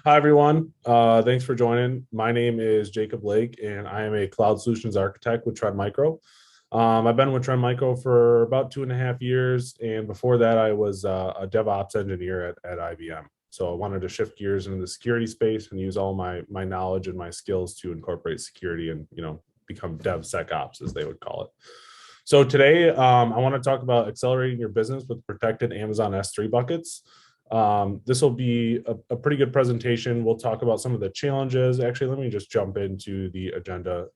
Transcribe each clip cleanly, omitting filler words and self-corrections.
Hi, everyone. Thanks for joining. My name is Jacob Lake, and I am a cloud solutions architect with Trend Micro. I've been with Trend Micro for about 2.5 years, and before that, I was a DevOps engineer at IBM. So I wanted to shift gears into the security space and use all my knowledge and my skills to incorporate security and become DevSecOps, as they would call it. So today, I want to talk about accelerating your business with protected Amazon S3 buckets. This will be a pretty good presentation. We'll talk about some of the challenges. Actually, let me just jump into the agenda.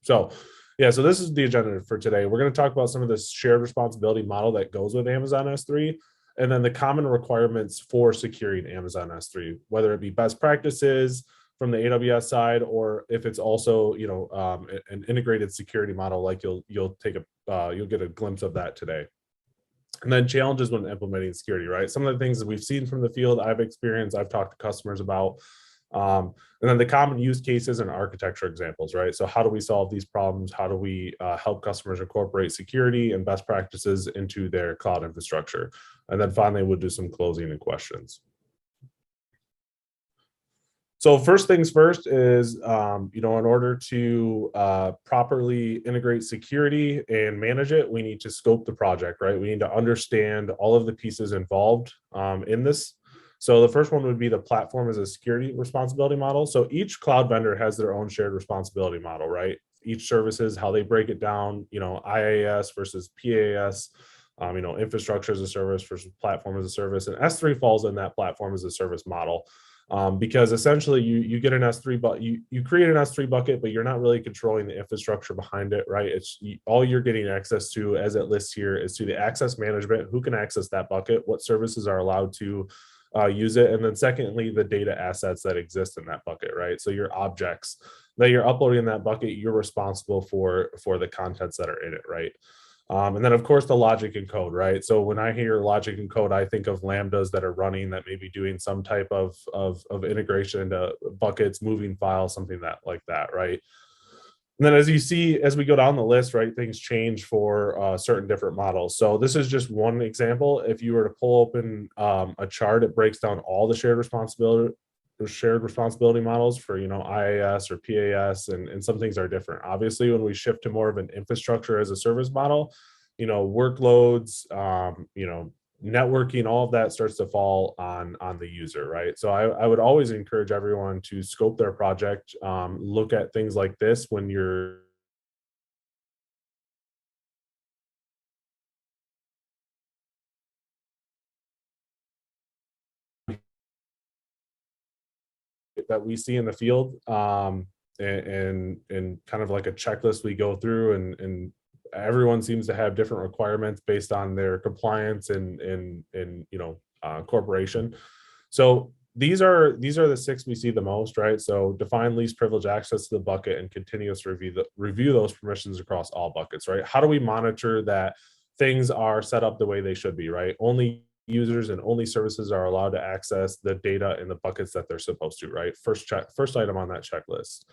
So this is the agenda for today. We're going to talk about some of this shared responsibility model that goes with Amazon S3, and then the common requirements for securing Amazon S3, whether it be best practices from the AWS side, or if it's also an integrated security model, like you'll get a glimpse of that today. And then challenges when implementing security, right? Some of the things that we've seen from the field, I've experienced, I've talked to customers about, and then the common use cases and architecture examples, right? So how do we solve these problems? How do we help customers incorporate security and best practices into their cloud infrastructure? And then finally, we'll do some closing and questions. So first things first is, in order to properly integrate security and manage it, we need to scope the project, right? We need to understand all of the pieces involved in this. So the first one would be the platform as a security responsibility model. So each cloud vendor has their own shared responsibility model, right? Each services, how they break it down, IaaS versus PaaS, infrastructure as a service versus platform as a service. And S3 falls in that platform as a service model. Because essentially you get an S3, but you create an S3 bucket, but you're not really controlling the infrastructure behind it, right? All you're getting access to, as it lists here, is to the access management, who can access that bucket, what services are allowed to use it, and then secondly, the data assets that exist in that bucket, right? So your objects that you're uploading in that bucket, you're responsible for the contents that are in it, right? And then, of course, the logic and code, right? So when I hear logic and code, I think of lambdas that are running that may be doing some type of integration into buckets, moving files, something like that, right? And then as you see, as we go down the list, right, things change for certain different models. So this is just one example. If you were to pull open a chart, it breaks down all the shared responsibility models for IaaS or PaaS, and some things are different. Obviously, when we shift to more of an infrastructure as a service model, workloads, networking, all of that starts to fall on the user, right? So I would always encourage everyone to scope their project, look at things like this when you're that we see in the field, and kind of like a checklist we go through, and everyone seems to have different requirements based on their compliance and corporation. So these are the six we see the most, right? So define least privilege access to the bucket and continuous review those permissions across all buckets, right? How do we monitor that things are set up the way they should be, right? Only users and only services are allowed to access the data in the buckets that they're supposed to, right? First item on that checklist.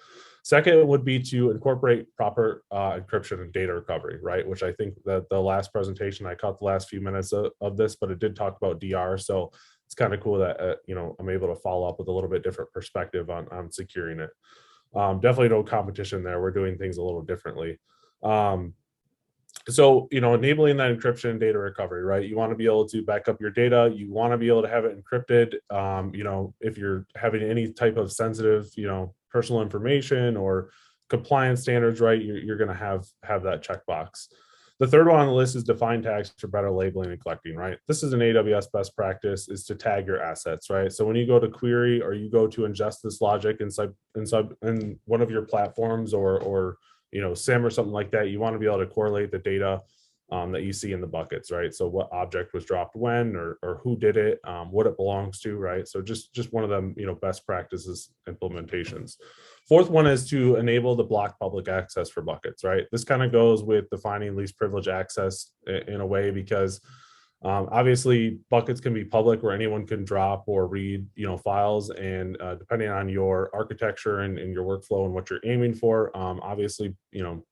Second would be to incorporate proper encryption and data recovery, right? Which I think that the last presentation, I caught the last few minutes of this, but it did talk about DR. So it's kind of cool that I'm able to follow up with a little bit different perspective on securing it. Definitely no competition there. We're doing things a little differently. So enabling that encryption and data recovery, right? You want to be able to back up your data. You want to be able to have it encrypted. If you're having any type of sensitive personal information or compliance standards, right, you're going to have that checkbox. The third one on the list is define tags for better labeling and collecting, right? This is an AWS best practice, is to tag your assets, right? So when you go to query or you go to ingest this logic in one of your platforms or SIM or something like that, you want to be able to correlate the data that you see in the buckets, right? So what object was dropped when, or who did it, what it belongs to, right? So just one of them, best practices implementations. Fourth one is to enable the block public access for buckets, right? This kind of goes with defining least privilege access in a way, because obviously buckets can be public where anyone can drop or read files, and depending on your architecture and your workflow and what you're aiming for, obviously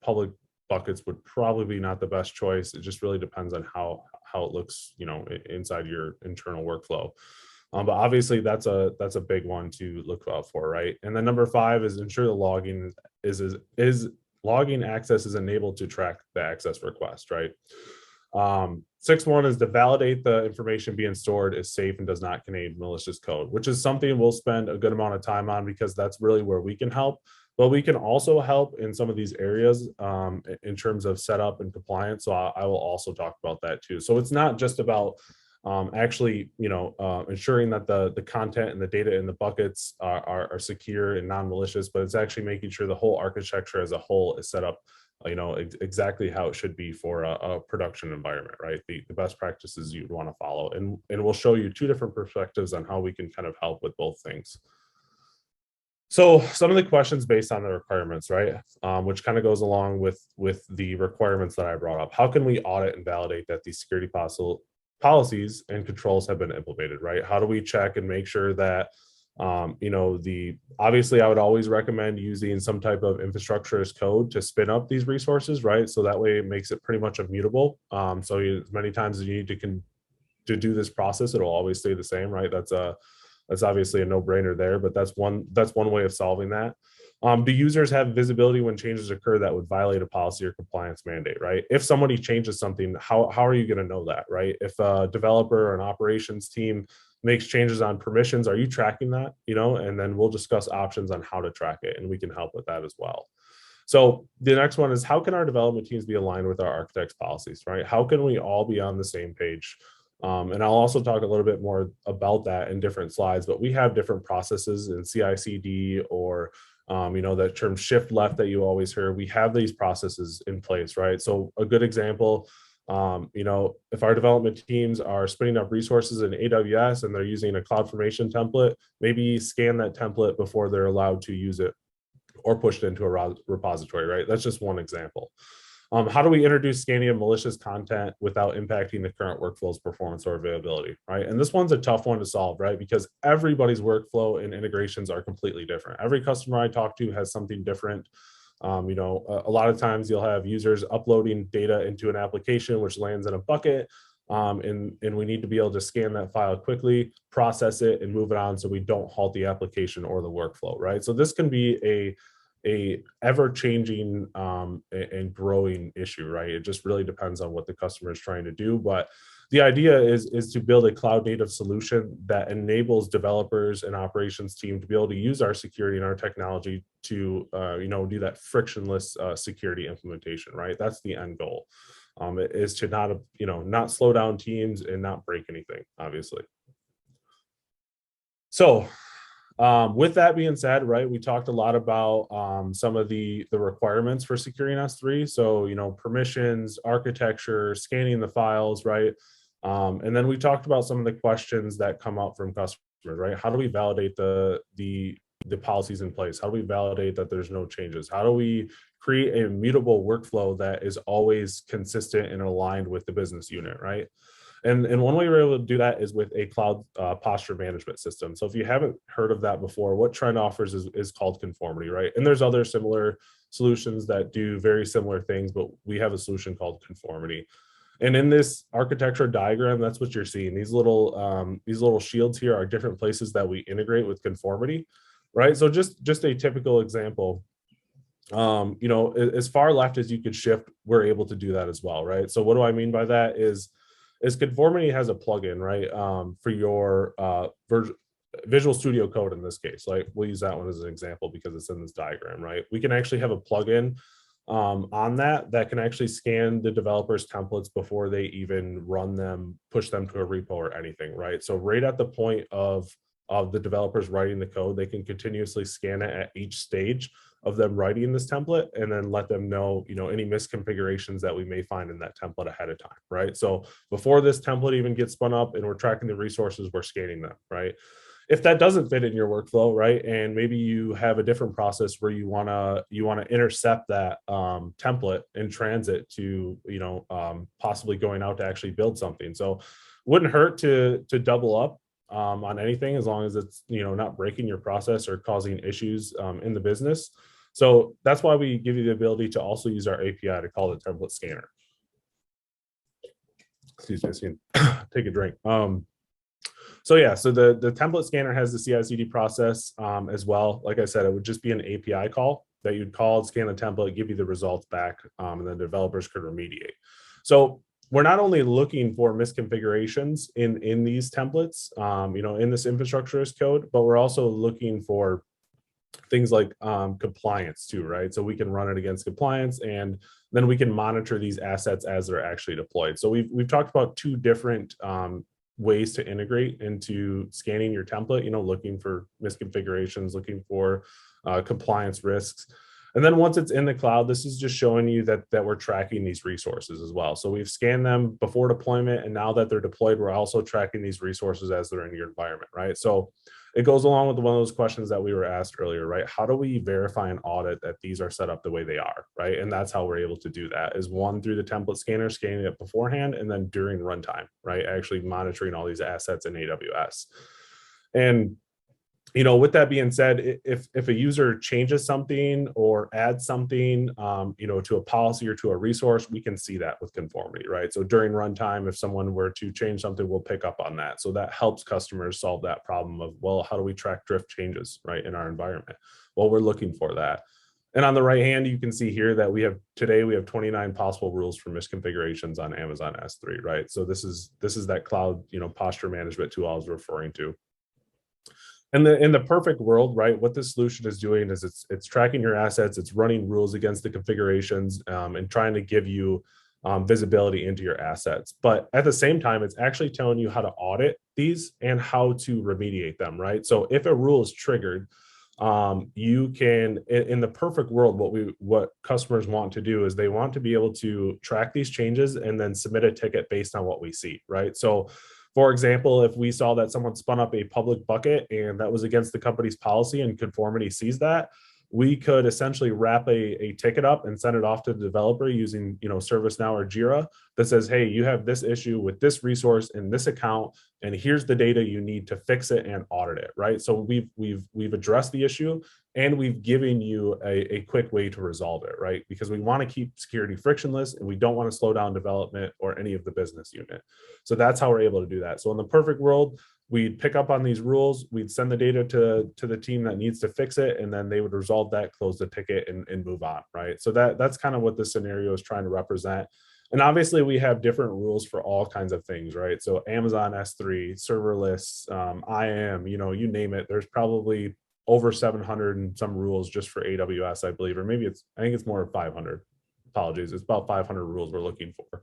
public buckets would probably be not the best choice. It just really depends on how it looks inside your internal workflow. But obviously that's a big one to look out for, right? And then number 5 is ensure the logging is logging access is enabled to track the access request, right? 6.1 is to validate the information being stored is safe and does not contain malicious code, which is something we'll spend a good amount of time on because that's really where we can help. But we can also help in some of these areas in terms of setup and compliance. So I will also talk about that too. So it's not just about actually, ensuring that the content and the data in the buckets are secure and non-malicious, but it's actually making sure the whole architecture as a whole is set up exactly how it should be for a production environment, right? The best practices you'd want to follow, and we'll show you 2 different perspectives on how we can kind of help with both things. So some of the questions based on the requirements, right? Which kind of goes along with the requirements that I brought up. How can we audit and validate that these security policies and controls have been implemented, right? How do we check and make sure that obviously I would always recommend using some type of infrastructure as code to spin up these resources, right? So that way it makes it pretty much immutable. So as many times as you need to do this process, it'll always stay the same, right? That's obviously a no-brainer there, but that's one way of solving that. Do users have visibility when changes occur that would violate a policy or compliance mandate, right? If somebody changes something, how are you going to know that, right? If a developer or an operations team makes changes on permissions, are you tracking that? And then we'll discuss options on how to track it, and we can help with that as well. So the next one is, how can our development teams be aligned with our architect's policies, right? How can we all be on the same page? And I'll also talk a little bit more about that in different slides, but we have different processes in CI/CD or that term shift left that you always hear. We have these processes in place, right? So a good example, if our development teams are spinning up resources in AWS and they're using a CloudFormation template, maybe scan that template before they're allowed to use it or pushed into a repository, right? That's just one example. How do we introduce scanning of malicious content without impacting the current workflow's performance or availability, right? And this one's a tough one to solve, right? Because everybody's workflow and integrations are completely different. Every customer I talk to has something different. A lot of times you'll have users uploading data into an application, which lands in a bucket. And we need to be able to scan that file quickly, process it, and move it on so we don't halt the application or the workflow, right? So this can be a ever-changing and growing issue, right? It just really depends on what the customer is trying to do. But the idea is to build a cloud-native solution that enables developers and operations team to be able to use our security and our technology to do that frictionless security implementation, right? That's the end goal. It is to not slow down teams and not break anything, obviously. So with that being said, right, we talked a lot about some of the requirements for securing S3. So, permissions, architecture, scanning the files, right? And then we talked about some of the questions that come up from customers, right? How do we validate the policies in place? How do we validate that there's no changes? How do we create a immutable workflow that is always consistent and aligned with the business unit, right? And one way we're able to do that is with a cloud posture management system. So if you haven't heard of that before, what Trend offers is called Conformity, right? And there's other similar solutions that do very similar things, but we have a solution called Conformity. And in this architecture diagram, that's what you're seeing. These little shields here are different places that we integrate with Conformity, right? So just a typical example. As far left as you could shift, we're able to do that as well, right? So what do I mean by that is Conformity has a plugin, right, for your Visual Studio Code in this case. Like, we'll use that one as an example because it's in this diagram, right? We can actually have a plugin on that can actually scan the developers' templates before they even run them, push them to a repo or anything, right? So right at the point of the developers writing the code, they can continuously scan it at each stage of them writing this template, and then let them know, any misconfigurations that we may find in that template ahead of time, right? So before this template even gets spun up and we're tracking the resources, we're scanning them, right? If that doesn't fit in your workflow, right, and maybe you have a different process where you wanna intercept that template in transit to possibly going out to actually build something. So wouldn't hurt to double up on anything, as long as it's not breaking your process or causing issues in the business. So that's why we give you the ability to also use our API to call the template scanner. Excuse me, I can take a drink. So yeah, so the template scanner has the CI/CD process as well. Like I said, it would just be an API call that you'd call, scan the template, give you the results back, and then developers could remediate. So we're not only looking for misconfigurations in these templates, in this infrastructure as code, but we're also looking for things like compliance too, right? So we can run it against compliance, and then we can monitor these assets as they're actually deployed. So we've talked about two different ways to integrate into scanning your template, looking for misconfigurations, looking for compliance risks. And then once it's in the cloud, this is just showing you that we're tracking these resources as well. So we've scanned them before deployment, and now that they're deployed, we're also tracking these resources as they're in your environment, right? So it goes along with one of those questions that we were asked earlier, right? How do we verify and audit that these are set up the way they are, right? And that's how we're able to do that, is one, through the template scanner, scanning it beforehand, and then during runtime, right? Actually monitoring all these assets in AWS. And with that being said, if a user changes something or adds something, to a policy or to a resource, we can see that with Conformity, right? So during runtime, if someone were to change something, we'll pick up on that. So that helps customers solve that problem of, well, how do we track drift changes, right, in our environment? Well, we're looking for that. And on the right hand, you can see here that we have 29 possible rules for misconfigurations on Amazon S3, right? So this is that cloud, posture management tool I was referring to. And in the perfect world, right, what this solution is doing is it's tracking your assets, it's running rules against the configurations, and trying to give you visibility into your assets. But at the same time, it's actually telling you how to audit these and how to remediate them, right? So if a rule is triggered, you can, in the perfect world, what customers want to do is they want to be able to track these changes and then submit a ticket based on what we see, right? So for example, if we saw that someone spun up a public bucket and that was against the company's policy and Conformity sees that, we could essentially wrap a ticket up and send it off to the developer using ServiceNow or Jira that says, hey, you have this issue with this resource in this account, and here's the data you need to fix it and audit it, right? So we've addressed the issue, and we've given you a quick way to resolve it, right? Because we want to keep security frictionless, and we don't want to slow down development or any of the business unit. So that's how we're able to do that. So in the perfect world, we'd pick up on these rules, we'd send the data to the team that needs to fix it, and then they would resolve that, close the ticket, and move on, right? So that's kind of what this scenario is trying to represent. And obviously we have different rules for all kinds of things, right? So Amazon S3, serverless, IAM, you name it, there's probably over 700 and some rules just for AWS, I believe, or maybe I think it's more of 500. Apologies, it's about 500 rules we're looking for.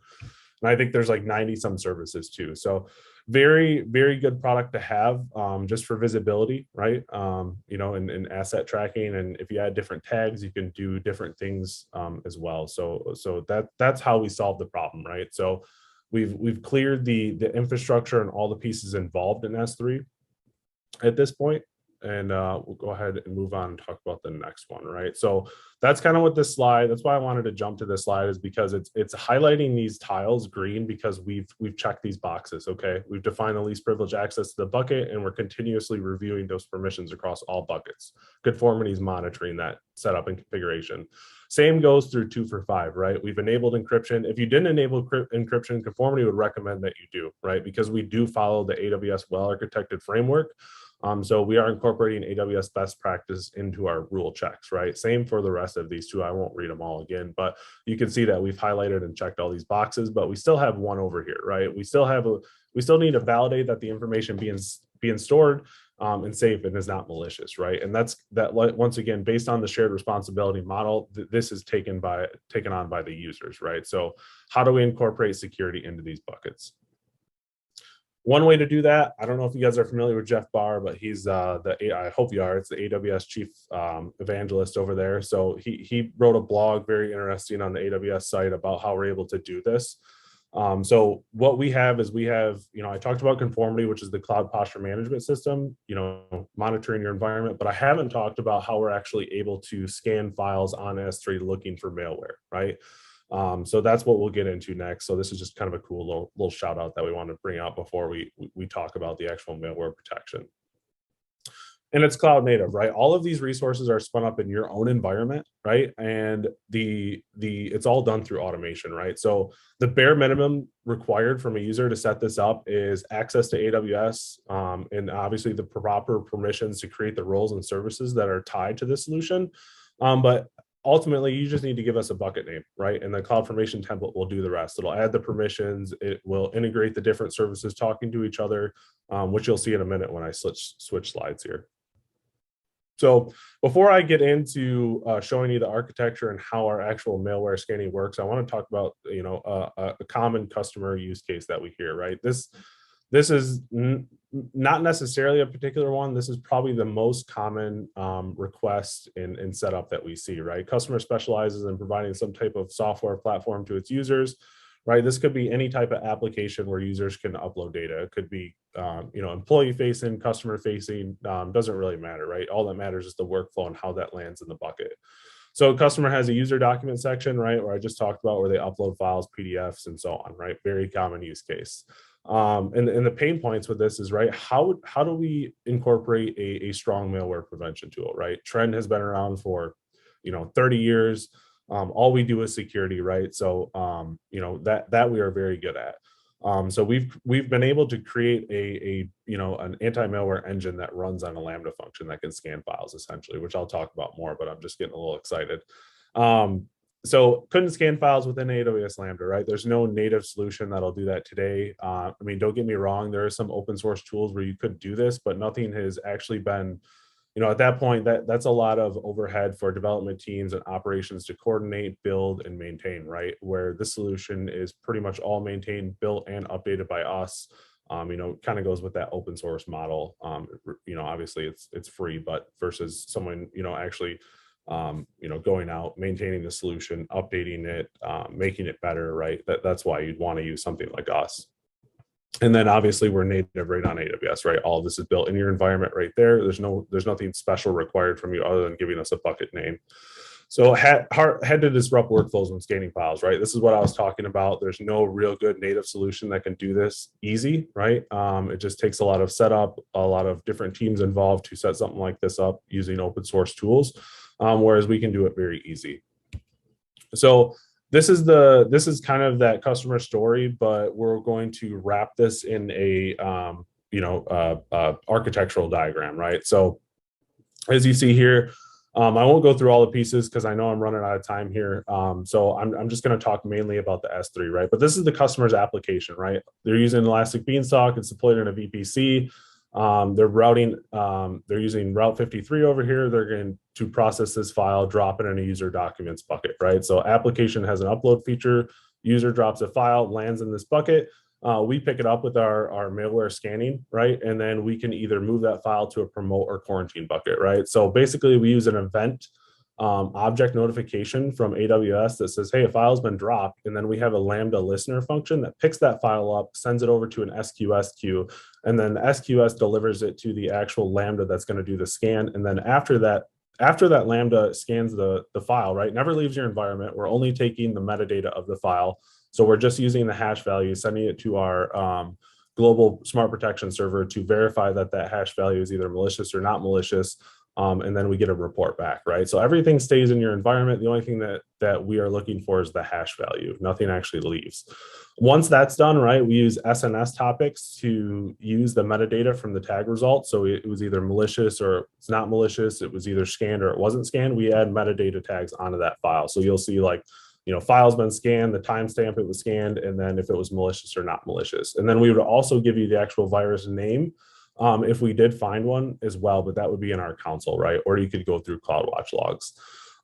And I think there's like 90 some services too. So very, very good product to have, just for visibility, right? And asset tracking. And if you add different tags, you can do different things as well. So that's how we solve the problem, right? So we've cleared the infrastructure and all the pieces involved in S3 at this point. And we'll go ahead and move on and talk about the next one, right? So that's kind of what this slide, that's why I wanted to jump to this slide, is because it's highlighting these tiles green because we've checked these boxes, okay? We've defined the least privileged access to the bucket, and we're continuously reviewing those permissions across all buckets. Conformity is monitoring that setup and configuration. Same goes through 2 for 5, right? We've enabled encryption. If you didn't enable encryption, Conformity would recommend that you do, right? Because we do follow the AWS well-architected framework. So we are incorporating AWS best practice into our rule checks, right? Same for the rest of these two. I won't read them all again, but you can see that we've highlighted and checked all these boxes, but we still have one over here, right? We still need to validate that the information being stored and safe and is not malicious, right? And that's once again, based on the shared responsibility model, this is taken on by the users, right? So how do we incorporate security into these buckets? One way to do that, I don't know if you guys are familiar with Jeff Barr, but he's I hope you are, it's the AWS chief evangelist over there. So he wrote a blog, very interesting, on the AWS site about how we're able to do this. So what we have is I talked about Conformity, which is the cloud posture management system, monitoring your environment, but I haven't talked about how we're actually able to scan files on S3 looking for malware, right? So that's what we'll get into next. So this is just kind of a cool little shout out that we want to bring out before we talk about the actual malware protection. And it's cloud native, right? All of these resources are spun up in your own environment, right? And it's all done through automation, right? So the bare minimum required from a user to set this up is access to AWS, and obviously the proper permissions to create the roles and services that are tied to this solution. But ultimately, you just need to give us a bucket name, right? And the CloudFormation template will do the rest. It'll add the permissions. It will integrate the different services talking to each other, which you'll see in a minute when I switch slides here. So before I get into showing you the architecture and how our actual malware scanning works, I want to talk about a common customer use case that we hear. Right, this is not necessarily a particular one. This is probably the most common request and setup that we see. Right, customer specializes in providing some type of software platform to its users. Right, this could be any type of application where users can upload data. It could be employee facing, customer facing, doesn't really matter, right? All that matters is the workflow and how that lands in the bucket. So a customer has a user document section, right, where I just talked about, where they upload files, PDFs, and so on, right? Very common use case. And the pain points with this is, right, how do we incorporate a strong malware prevention tool, right? Trend has been around for 30 years. All we do is security, right? So that we are very good at. So we've been able to create an anti-malware engine that runs on a Lambda function that can scan files, essentially, which I'll talk about more, but I'm just getting a little excited. So couldn't scan files within AWS Lambda, right? There's no native solution that'll do that today. I mean, don't get me wrong, there are some open source tools where you could do this, but nothing has actually been, at that point, that's a lot of overhead for development teams and operations to coordinate, build, and maintain, right? Where this solution is pretty much all maintained, built, and updated by us. Kind of goes with that open source model. Obviously it's free, but versus someone, actually, going out, maintaining the solution, updating it, making it better, right? That's why you'd want to use something like us. And then obviously we're native right on AWS, right? All of this is built in your environment right there. There's nothing special required from you other than giving us a bucket name. So had to disrupt workflows when scanning files, right? This is what I was talking about. There's no real good native solution that can do this easy, right? It just takes a lot of setup, a lot of different teams involved to set something like this up using open source tools, whereas we can do it very easy. So this is kind of that customer story, but we're going to wrap this in a architectural diagram, right? So as you see here, I won't go through all the pieces because I know I'm running out of time here. So I'm just going to talk mainly about the S3, right? But this is the customer's application, right? They're using Elastic Beanstalk. It's deployed in a VPC. They're routing, they're using Route 53 over here. They're going to process this file, drop it in a user documents bucket, right? So application has an upload feature, user drops a file, lands in this bucket. We pick it up with our malware scanning, right? And then we can either move that file to a promote or quarantine bucket, right? So basically we use an event object notification from AWS that says, hey, a file's been dropped. And then we have a Lambda listener function that picks that file up, sends it over to an SQS queue, and then the SQS delivers it to the actual Lambda that's going to do the scan. And then after that Lambda scans the file, right, never leaves your environment. We're only taking the metadata of the file. So we're just using the hash value, sending it to our global smart protection server to verify that hash value is either malicious or not malicious. And then we get a report back, right? So everything stays in your environment. The only thing that we are looking for is the hash value. Nothing actually leaves. Once that's done, right, we use SNS topics to use the metadata from the tag result. So it was either malicious or it's not malicious. It was either scanned or it wasn't scanned. We add metadata tags onto that file. So you'll see like, file's been scanned, the timestamp it was scanned, and then if it was malicious or not malicious. And then we would also give you the actual virus name if we did find one as well, but that would be in our console, right? Or you could go through CloudWatch logs.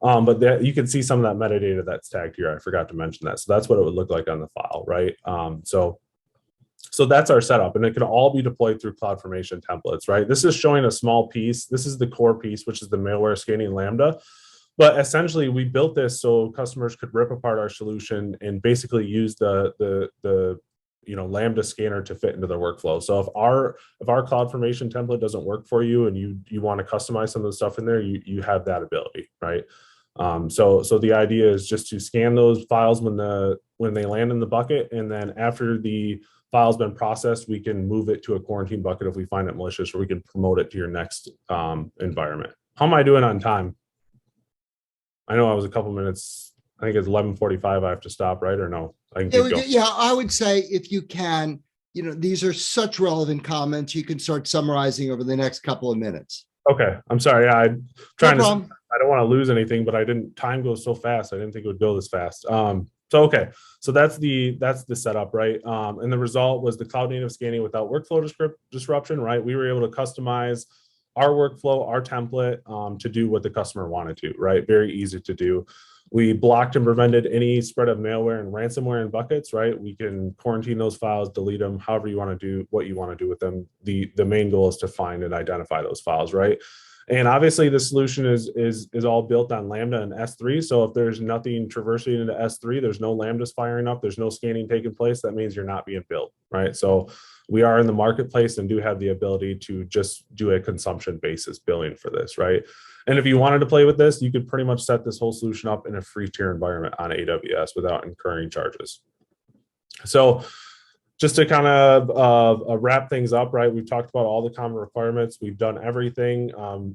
But you can see some of that metadata that's tagged here. I forgot to mention that. So that's what it would look like on the file, right? So that's our setup, and it can all be deployed through CloudFormation templates, right? This is showing a small piece. This is the core piece, which is the malware scanning Lambda. But essentially, we built this so customers could rip apart our solution and basically use the Lambda scanner to fit into their workflow. So if our CloudFormation template doesn't work for you and you want to customize some of the stuff in there, you have that ability, right? So the idea is just to scan those files when they land in the bucket, and then after the file's been processed, we can move it to a quarantine bucket if we find it malicious, or we can promote it to your next environment. How am I doing on time? I know I was a couple minutes. I think it's 11:45. I have to stop, right? Or no? I can keep going. Yeah, I would say if you can, these are such relevant comments. You can start summarizing over the next couple of minutes. Okay, I'm sorry. Yeah, I'm trying No to. problem. I don't want to lose anything, but I didn't. Time goes so fast. I didn't think it would go this fast. So okay, so that's the setup, right? And the result was the cloud native scanning without workflow disruption, right? We were able to customize our workflow, our template to do what the customer wanted to, right? Very easy to do. We blocked and prevented any spread of malware and ransomware in buckets, right? We can quarantine those files, delete them, however you want to do what you want to do with them. The main goal is to find and identify those files, right? And obviously the solution is all built on Lambda and S3. So if there's nothing traversing into S3, there's no Lambdas firing up, there's no scanning taking place, that means you're not being billed, right? So we are in the marketplace and do have the ability to just do a consumption basis billing for this, right? And if you wanted to play with this, you could pretty much set this whole solution up in a free tier environment on AWS without incurring charges. So just to kind of wrap things up, right? We've talked about all the common requirements. We've done everything.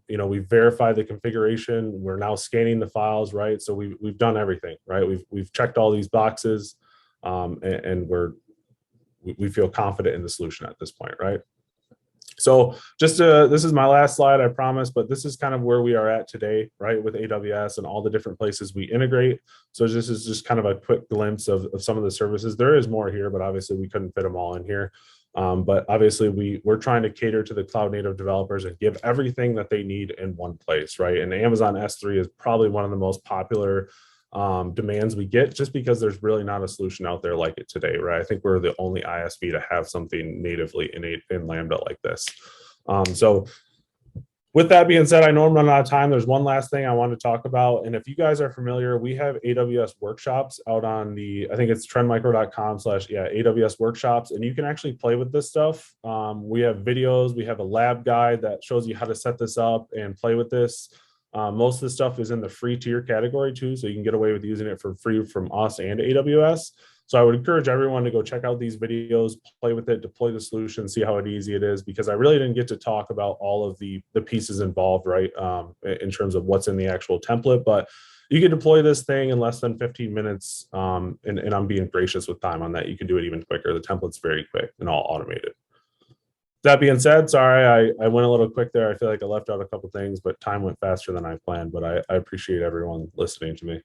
We've verified the configuration. We're now scanning the files, right? So we've done everything, right? We've checked all these boxes, and we feel confident in the solution at this point, right? So this is my last slide, I promise, but this is kind of where we are at today, right, with AWS and all the different places we integrate. So this is just kind of a quick glimpse of some of the services. There is more here, but obviously we couldn't fit them all in here. But obviously we're trying to cater to the cloud native developers and give everything that they need in one place, right? And Amazon S3 is probably one of the most popular demands we get, just because there's really not a solution out there like it today, right? I think we're the only ISV to have something natively innate in Lambda like this. So with that being said, I know I'm running out of time. There's one last thing I want to talk about. And if you guys are familiar, we have AWS Workshops out on I think it's trendmicro.com/AWS Workshops. And you can actually play with this stuff. We have videos, we have a lab guide that shows you how to set this up and play with this. Most of the stuff is in the free tier category too, so you can get away with using it for free from us and AWS. So I would encourage everyone to go check out these videos, play with it, deploy the solution, see how easy it is, because I really didn't get to talk about all of the pieces involved, right, in terms of what's in the actual template. But you can deploy this thing in less than 15 minutes, and I'm being gracious with time on that. You can do it even quicker. The template's very quick and all automated. That being said, sorry, I went a little quick there. I feel like I left out a couple things, but time went faster than I planned. But I appreciate everyone listening to me.